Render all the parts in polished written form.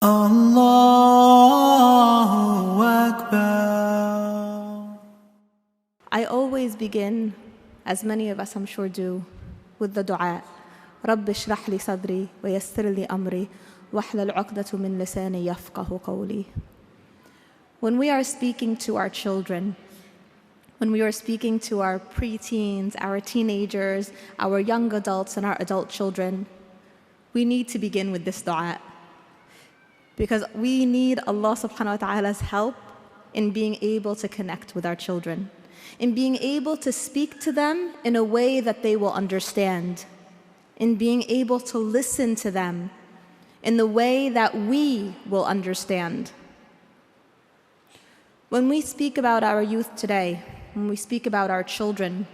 Allahu Akbar. I always begin, as many of us I'm sure do, with the dua. رب اشرح لي صدري ويسر لي أمري واحلل عقدة من لساني يفقه قولي. When we are speaking to our children, when we are speaking to our preteens, our teenagers, our young adults, and our adult children, we need to begin with this dua. Because we need Allah subhanahu wa ta'ala's help in being able to connect with our children, in being able to speak to them in a way that they will understand, in being able to listen to them in the way that we will understand. When we speak about our youth today, when we speak about our children,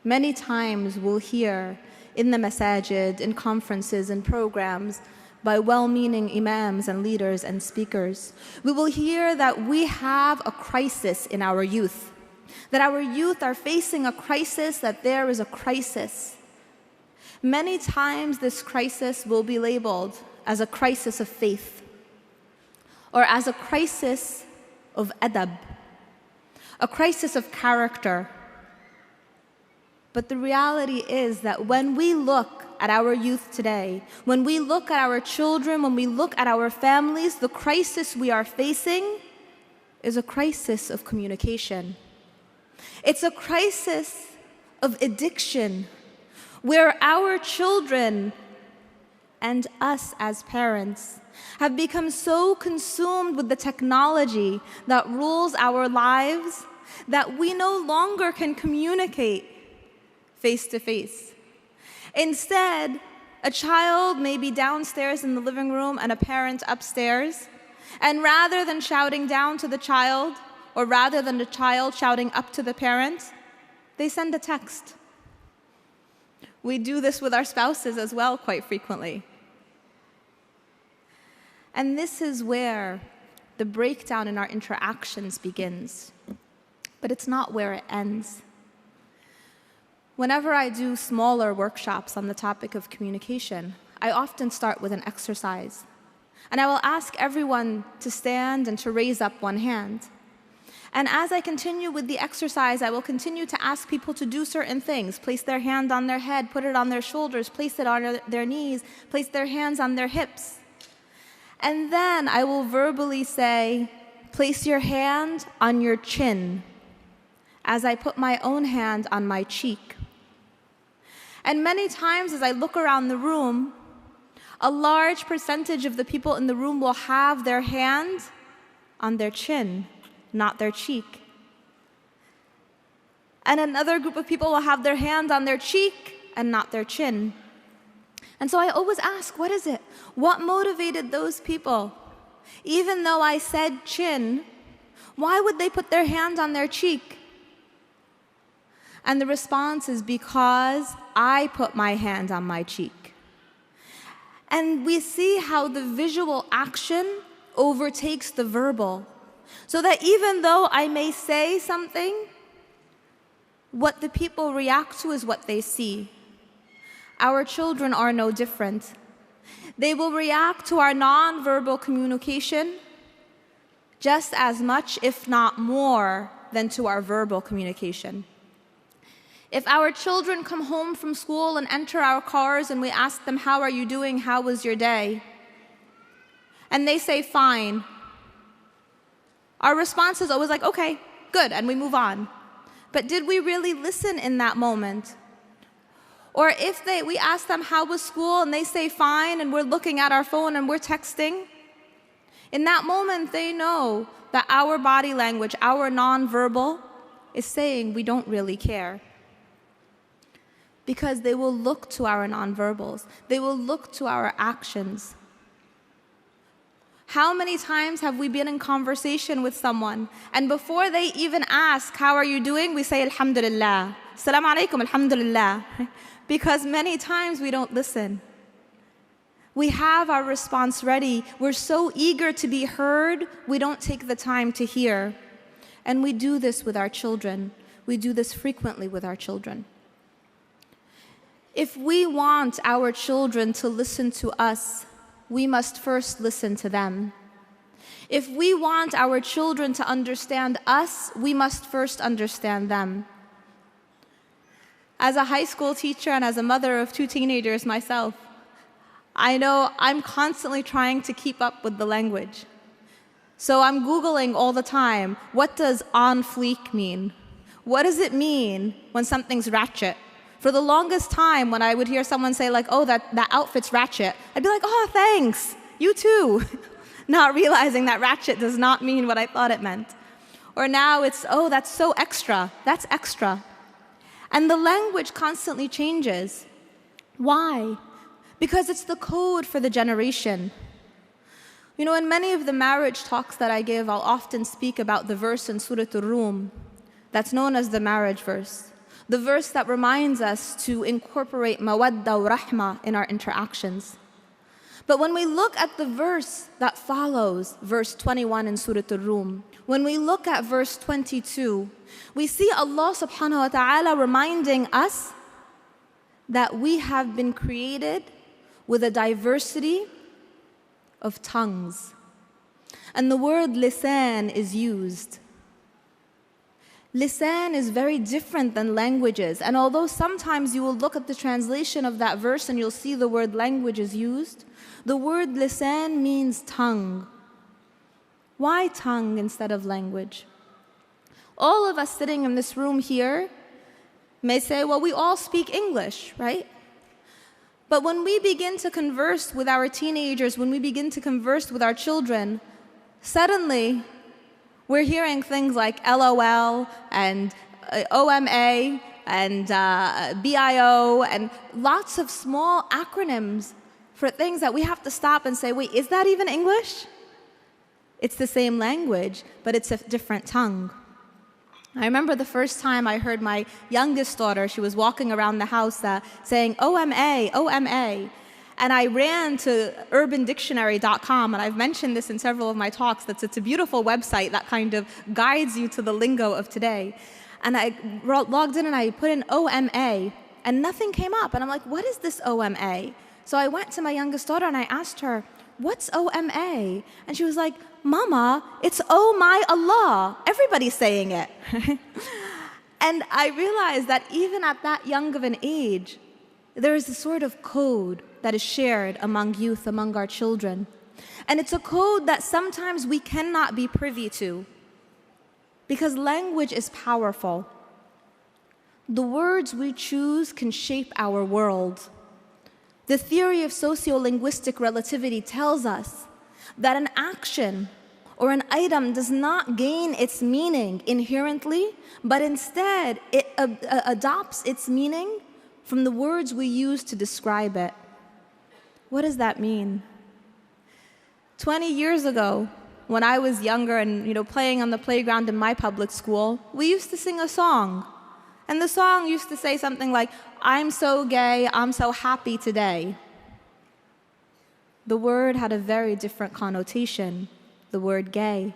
many times we'll hear in the masajid, in conferences and programs, by well-meaning imams and leaders and speakers, we will hear that we have a crisis in our youth, that our youth are facing a crisis, that there is a crisis. Many times this crisis will be labeled as a crisis of faith or as a crisis of adab, a crisis of character. But the reality is that when we look at our youth today, when we look at our children, when we look at our families, the crisis we are facing is a crisis of communication. It's a crisis of addiction, where our children and us as parents have become so consumed with the technology that rules our lives that we no longer can communicate face to face. Instead, a child may be downstairs in the living room and a parent upstairs, and rather than shouting down to the child, or rather than the child shouting up to the parent, they send a text. We do this with our spouses as well quite frequently. And this is where the breakdown in our interactions begins. But it's not where it ends. Whenever I do smaller workshops on the topic of communication, I often start with an exercise. And I will ask everyone to stand and to raise up one hand. And as I continue with the exercise, I will continue to ask people to do certain things. Place their hand on their head, put it on their shoulders, place it on their knees, place their hands on their hips. And then I will verbally say, place your hand on your chin, as I put my own hand on my cheek. And many times as I look around the room, a large percentage of the people in the room will have their hand on their chin, not their cheek. And another group of people will have their hand on their cheek and not their chin. And so I always ask, what is it? What motivated those people? Even though I said chin, why would they put their hand on their cheek? And the response is because I put my hand on my cheek. And we see how the visual action overtakes the verbal. So that even though I may say something, what the people react to is what they see. Our children are no different. They will react to our nonverbal communication just as much, if not more, than to our verbal communication. If our children come home from school and enter our cars and we ask them, how are you doing? How was your day? And they say, fine. Our response is always like, okay, good, and we move on. But did we really listen in that moment? Or if we ask them, how was school? And they say, fine, and we're looking at our phone and we're texting. In that moment, they know that our body language, our nonverbal, is saying we don't really care. Because they will look to our nonverbals. They will look to our actions. How many times have we been in conversation with someone, and before they even ask, how are you doing, we say, alhamdulillah. Assalamu alaikum, alhamdulillah. Because many times we don't listen. We have our response ready. We're so eager to be heard, we don't take the time to hear. And we do this with our children. We do this frequently with our children. If we want our children to listen to us, we must first listen to them. If we want our children to understand us, we must first understand them. As a high school teacher and as a mother of 2 teenagers myself, I know I'm constantly trying to keep up with the language. So I'm Googling all the time, what does on fleek mean? What does it mean when something's ratchet? For the longest time, when I would hear someone say like, oh, that outfit's ratchet, I'd be like, oh, thanks, you too. Not realizing that ratchet does not mean what I thought it meant. Or now it's, oh, that's so extra, that's extra. And the language constantly changes. Why? Because it's the code for the generation. You know, in many of the marriage talks that I give, I'll often speak about the verse in Surah Ar-Rum that's known as the marriage verse. The verse that reminds us to incorporate mawadda wa rahma in our interactions. But when we look at the verse that follows verse 21 in Surah Ar-Rum, when we look at verse 22, we see Allah subhanahu wa ta'ala reminding us that we have been created with a diversity of tongues. And the word lisan is used. Lisan is very different than languages. And although sometimes you will look at the translation of that verse and you'll see the word language is used, the word lisan means tongue. Why tongue instead of language? All of us sitting in this room here may say, well, we all speak English, right? But when we begin to converse with our teenagers, when we begin to converse with our children, suddenly we're hearing things like LOL and OMA and BIO and lots of small acronyms for things that we have to stop and say, wait, is that even English? It's the same language, but it's a different tongue. I remember the first time I heard my youngest daughter, she was walking around the house saying, OMA, OMA. And I ran to urbandictionary.com, and I've mentioned this in several of my talks, it's a beautiful website that kind of guides you to the lingo of today. And I logged in and I put in OMA, and nothing came up. And I'm like, what is this OMA? So I went to my youngest daughter and I asked her, what's OMA? And she was like, Mama, it's oh my Allah. Everybody's saying it. And I realized that even at that young of an age, there is a sort of code that is shared among youth, among our children. And it's a code that sometimes we cannot be privy to because language is powerful. The words we choose can shape our world. The theory of sociolinguistic relativity tells us that an action or an item does not gain its meaning inherently, but instead it adopts its meaning from the words we use to describe it. What does that mean? 20 years ago, when I was younger and playing on the playground in my public school, we used to sing a song. And the song used to say something like, I'm so gay, I'm so happy today. The word had a very different connotation, the word gay.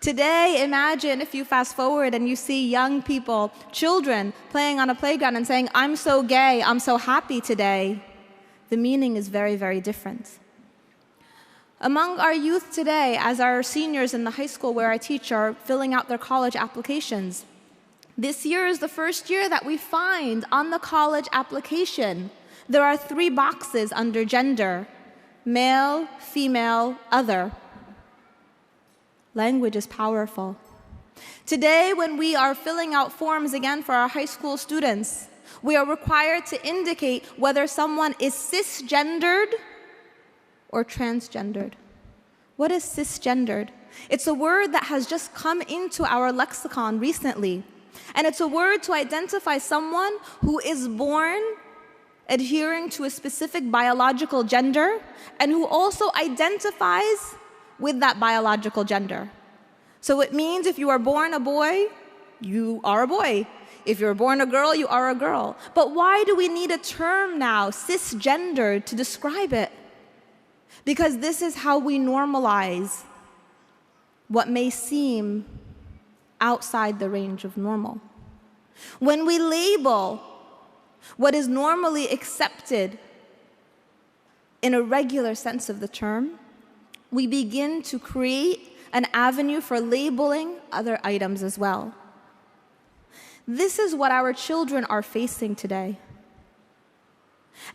Today, imagine if you fast forward and you see young people, children, playing on a playground and saying, I'm so gay, I'm so happy today. The meaning is very, very different. Among our youth today, as our seniors in the high school where I teach are filling out their college applications, this year is the first year that we find on the college application, there are 3 boxes under gender: male, female, other. Language is powerful. Today, when we are filling out forms again for our high school students, we are required to indicate whether someone is cisgendered or transgendered. What is cisgendered? It's a word that has just come into our lexicon recently. And it's a word to identify someone who is born adhering to a specific biological gender and who also identifies with that biological gender. So it means if you are born a boy, you are a boy. If you're born a girl, you are a girl. But why do we need a term now, cisgendered, to describe it? Because this is how we normalize what may seem outside the range of normal. When we label what is normally accepted in a regular sense of the term, we begin to create an avenue for labeling other items as well. This is what our children are facing today.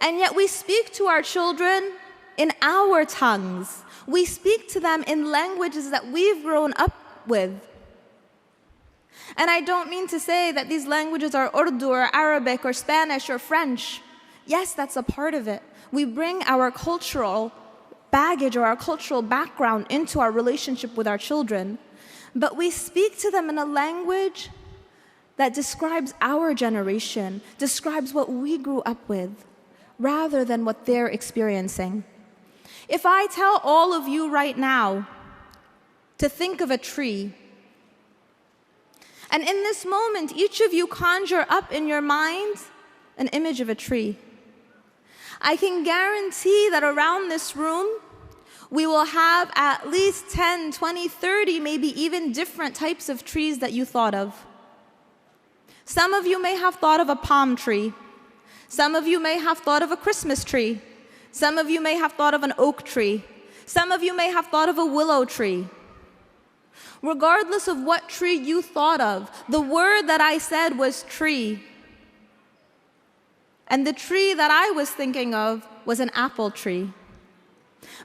And yet we speak to our children in our tongues. We speak to them in languages that we've grown up with. And I don't mean to say that these languages are Urdu or Arabic or Spanish or French. Yes, that's a part of it. We bring our cultural baggage or our cultural background into our relationship with our children. But we speak to them in a language that describes our generation, describes what we grew up with, rather than what they're experiencing. If I tell all of you right now to think of a tree, and in this moment, each of you conjure up in your mind an image of a tree, I can guarantee that around this room, we will have at least 10, 20, 30, maybe even different types of trees that you thought of. Some of you may have thought of a palm tree. Some of you may have thought of a Christmas tree. Some of you may have thought of an oak tree. Some of you may have thought of a willow tree. Regardless of what tree you thought of, the word that I said was tree. And the tree that I was thinking of was an apple tree.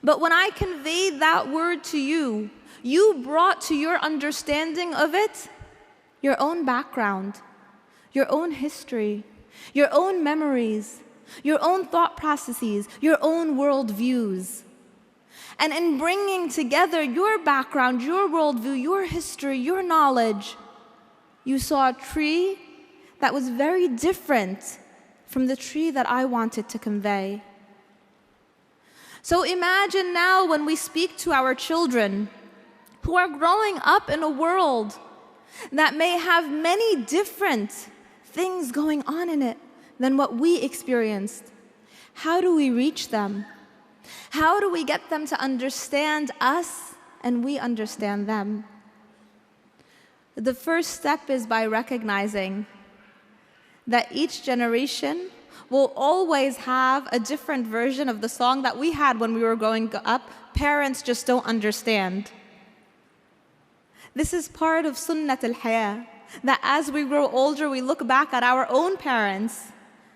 But when I conveyed that word to you, you brought to your understanding of it your own background, your own history, your own memories, your own thought processes, your own worldviews. And in bringing together your background, your worldview, your history, your knowledge, you saw a tree that was very different from the tree that I wanted to convey. So imagine now when we speak to our children who are growing up in a world that may have many different things going on in it than what we experienced. How do we reach them? How do we get them to understand us and we understand them? The first step is by recognizing that each generation will always have a different version of the song that we had when we were growing up. Parents just don't understand. This is part of sunnat al-hayah, that as we grow older, we look back at our own parents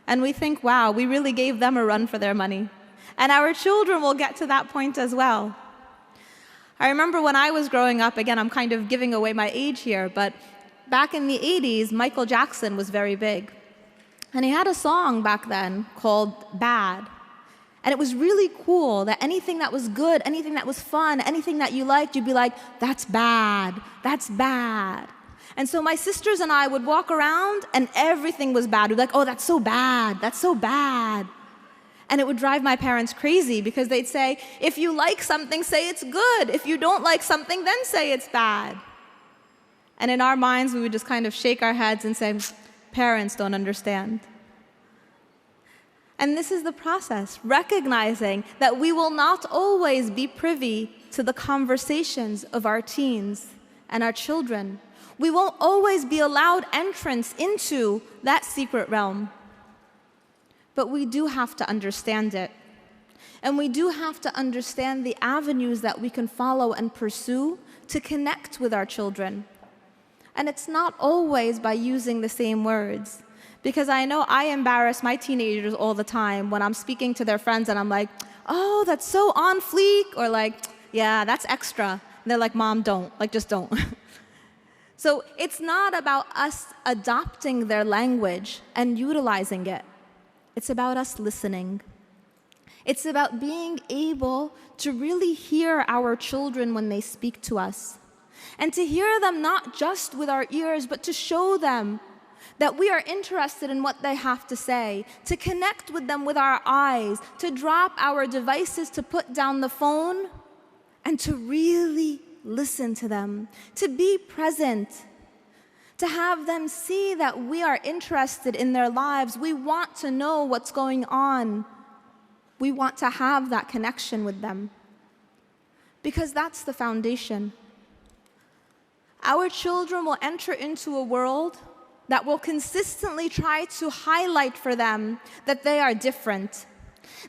and we think, wow, we really gave them a run for their money. And our children will get to that point as well. I remember when I was growing up, again, I'm kind of giving away my age here, but back in the 80s, Michael Jackson was very big. And he had a song back then called Bad. And it was really cool that anything that was good, anything that was fun, anything that you liked, you'd be like, that's bad, that's bad. And so my sisters and I would walk around and everything was bad. We'd be like, oh, that's so bad, that's so bad. And it would drive my parents crazy because they'd say, if you like something, say it's good. If you don't like something, then say it's bad. And in our minds, we would just kind of shake our heads and say, parents don't understand. And this is the process, recognizing that we will not always be privy to the conversations of our teens and our children. We won't always be allowed entrance into that secret realm. But we do have to understand it. And we do have to understand the avenues that we can follow and pursue to connect with our children. And it's not always by using the same words. Because I know I embarrass my teenagers all the time when I'm speaking to their friends and I'm like, oh, that's so on fleek, or like, yeah, that's extra. And they're like, Mom, don't, like, just don't. So it's not about us adopting their language and utilizing it. It's about us listening. It's about being able to really hear our children when they speak to us. And to hear them not just with our ears, but to show them that we are interested in what they have to say, to connect with them with our eyes, to drop our devices, to put down the phone, and to really listen to them, to be present, to have them see that we are interested in their lives. We want to know what's going on. We want to have that connection with them, because that's the foundation. Our children will enter into a world that will consistently try to highlight for them that they are different,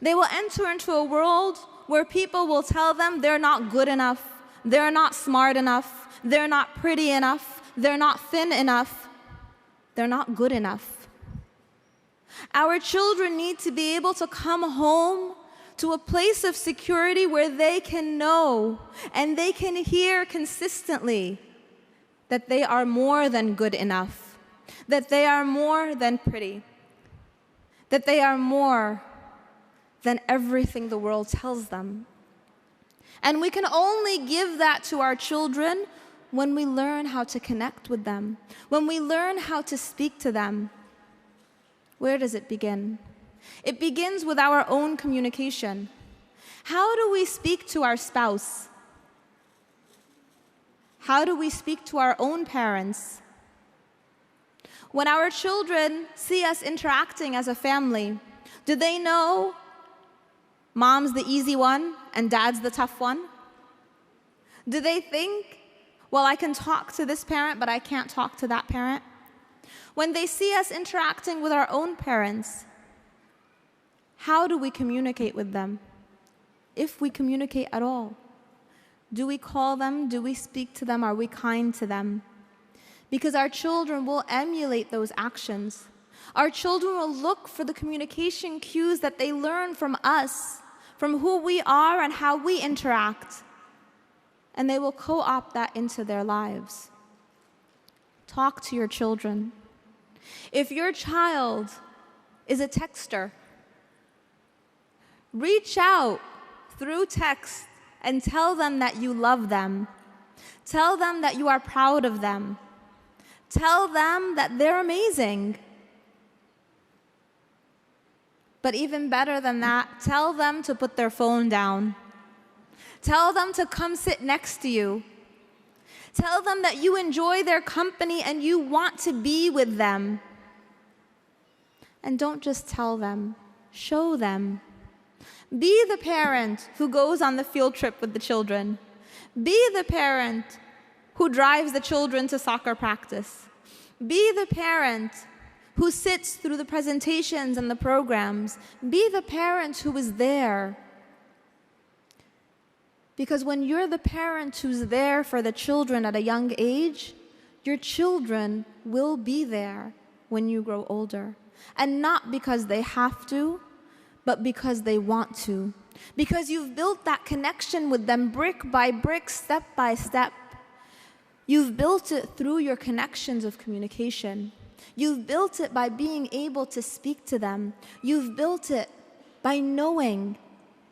They will enter into a world where people will tell them they're not good enough, they're not smart enough, they're not pretty enough, they're not thin enough, they're not good enough. Our children need to be able to come home to a place of security where they can know and they can hear consistently that they are more than good enough, that they are more than pretty, that they are more than everything the world tells them. And we can only give that to our children when we learn how to connect with them, when we learn how to speak to them. Where does it begin? It begins with our own communication. How do we speak to our spouse? How do we speak to our own parents? When our children see us interacting as a family, do they know mom's the easy one and dad's the tough one? Do they think, well, I can talk to this parent, but I can't talk to that parent? When they see us interacting with our own parents, how do we communicate with them? If we communicate at all. Do we call them? Do we speak to them? Are we kind to them? Because our children will emulate those actions. Our children will look for the communication cues that they learn from us, from who we are and how we interact. And they will co-opt that into their lives. Talk to your children. If your child is a texter, reach out through text and tell them that you love them. Tell them that you are proud of them. Tell them that they're amazing. But even better than that, tell them to put their phone down. Tell them to come sit next to you. Tell them that you enjoy their company and you want to be with them. And don't just tell them, show them. Be the parent who goes on the field trip with the children. Be the parent who drives the children to soccer practice. Be the parent who sits through the presentations and the programs. Be the parent who is there. Because when you're the parent who's there for the children at a young age, your children will be there when you grow older. And not because they have to, but because they want to. Because you've built that connection with them brick by brick, step by step. You've built it through your connections of communication. You've built it by being able to speak to them. You've built it by knowing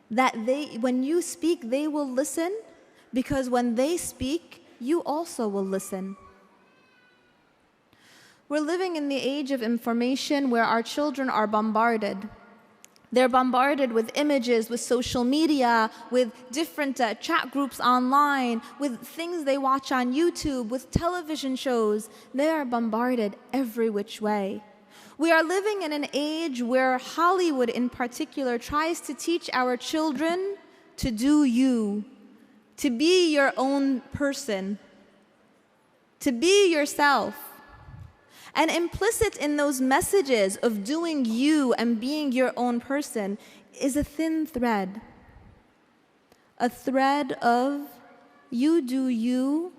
that when you speak, they will listen, because when they speak, you also will listen. We're living in the age of information where our children are bombarded. They're bombarded with images, with social media, with different chat groups online, with things they watch on YouTube, with television shows. They are bombarded every which way. We are living in an age where Hollywood in particular tries to teach our children to do you, to be your own person, to be yourself. And implicit in those messages of doing you and being your own person is a thin thread. A thread of you do you,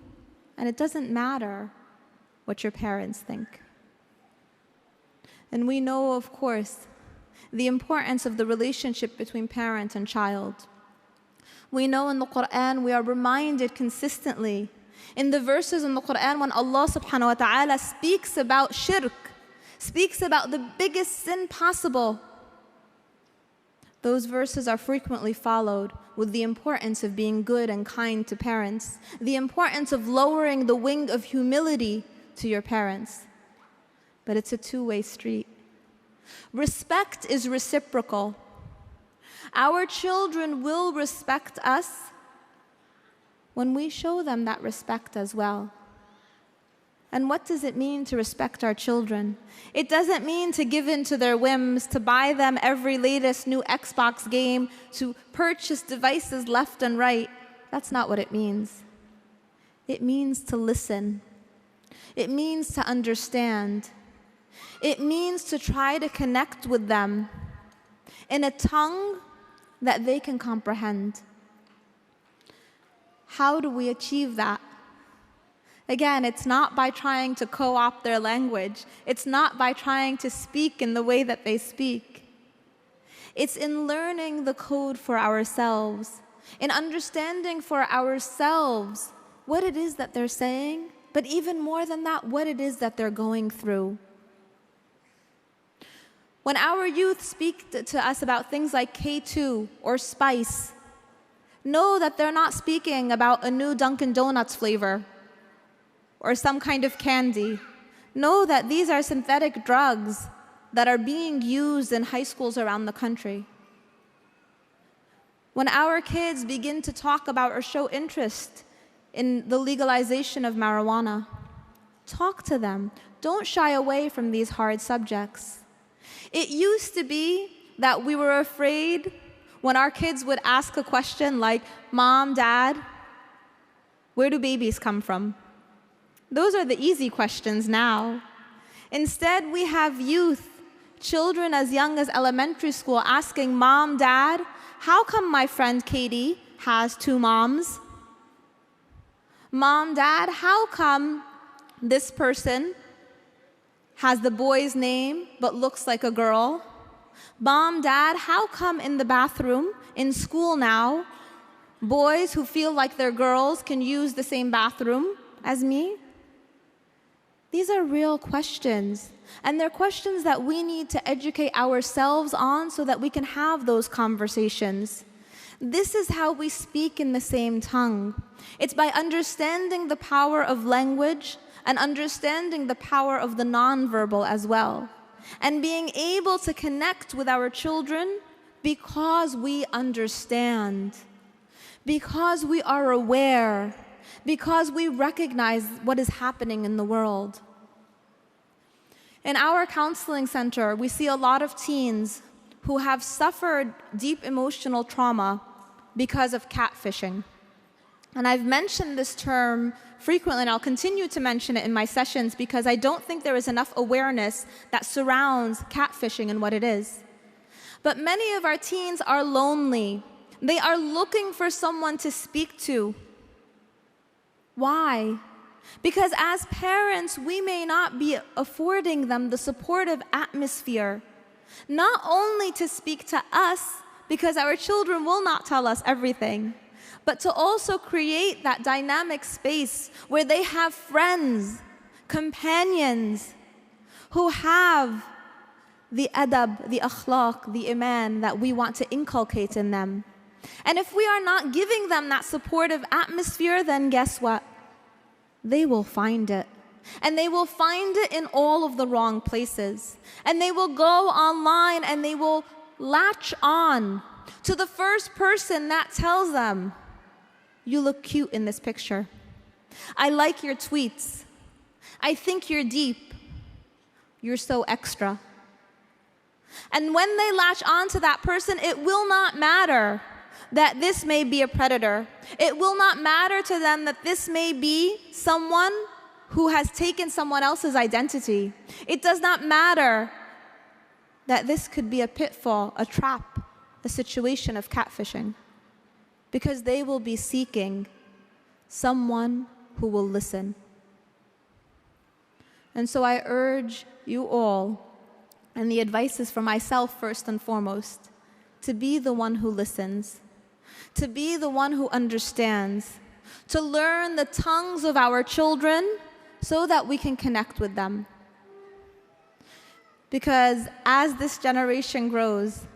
and it doesn't matter what your parents think. And we know, of course, the importance of the relationship between parent and child. We know in the Quran, we are reminded consistently in the verses in the Quran when Allah subhanahu wa ta'ala speaks about shirk, speaks about the biggest sin possible. Those verses are frequently followed with the importance of being good and kind to parents, the importance of lowering the wing of humility to your parents. But it's a two-way street. Respect is reciprocal. Our children will respect us when we show them that respect as well. And what does it mean to respect our children? It doesn't mean to give in to their whims, to buy them every latest new Xbox game, to purchase devices left and right. That's not what it means. It means to listen. It means to understand. It means to try to connect with them. in a tongue that they can comprehend. How do we achieve that? Again, it's not by trying to co-opt their language. It's not by trying to speak in the way that they speak. It's in learning the code for ourselves, in understanding for ourselves what it is that they're saying, but even more than that, what it is that they're going through. When our youth speak to us about things like K2 or spice, know that they're not speaking about a new Dunkin' Donuts flavor or some kind of candy. Know that these are synthetic drugs that are being used in high schools around the country. When our kids begin to talk about or show interest in the legalization of marijuana, talk to them. Don't shy away from these hard subjects. It used to be that we were afraid when our kids would ask a question like, "Mom, Dad, where do babies come from?" Those are the easy questions now. Instead, we have youth, children as young as elementary school asking, "Mom, Dad, how come my friend Katie has 2 moms? Mom, Dad, how come this person has the boy's name but looks like a girl? Mom, Dad, how come in the bathroom in school now, boys who feel like they're girls can use the same bathroom as me?" These are real questions, and they're questions that we need to educate ourselves on so that we can have those conversations. This is how we speak in the same tongue. It's by understanding the power of language and understanding the power of the nonverbal as well, and being able to connect with our children because we understand, because we are aware, because we recognize what is happening in the world. In our counseling center, we see a lot of teens who have suffered deep emotional trauma because of catfishing. And I've mentioned this term frequently, and I'll continue to mention it in my sessions because I don't think there is enough awareness that surrounds catfishing and what it is. But many of our teens are lonely. They are looking for someone to speak to. Why? Because as parents, we may not be affording them the supportive atmosphere, not only to speak to us, because our children will not tell us everything, but to also create that dynamic space where they have friends, companions, who have the adab, the akhlaq, the iman that we want to inculcate in them. And if we are not giving them that supportive atmosphere, then guess what? They will find it. And they will find it in all of the wrong places. And they will go online and they will latch on to the first person that tells them, "You look cute in this picture. I like your tweets. I think you're deep. You're so extra." And when they latch on to that person, it will not matter that this may be a predator. It will not matter to them that this may be someone who has taken someone else's identity. It does not matter that this could be a pitfall, a trap, a situation of catfishing, because they will be seeking someone who will listen. And so I urge you all, and the advice is for myself first and foremost, to be the one who listens, to be the one who understands, to learn the tongues of our children so that we can connect with them. Because as this generation grows,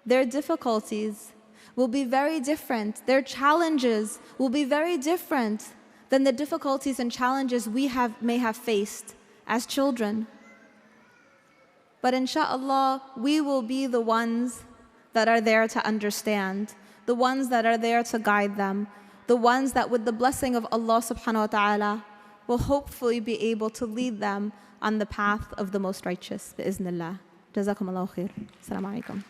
their difficulties will be very different. Their challenges will be very different than the difficulties and challenges we may have faced as children. But inshallah, we will be the ones that are there to understand, the ones that are there to guide them, the ones that with the blessing of Allah subhanahu wa ta'ala will hopefully be able to lead them on the path of the most righteous. Bi-iznillah. Jazakum Allahu khair. Assalamu alaikum.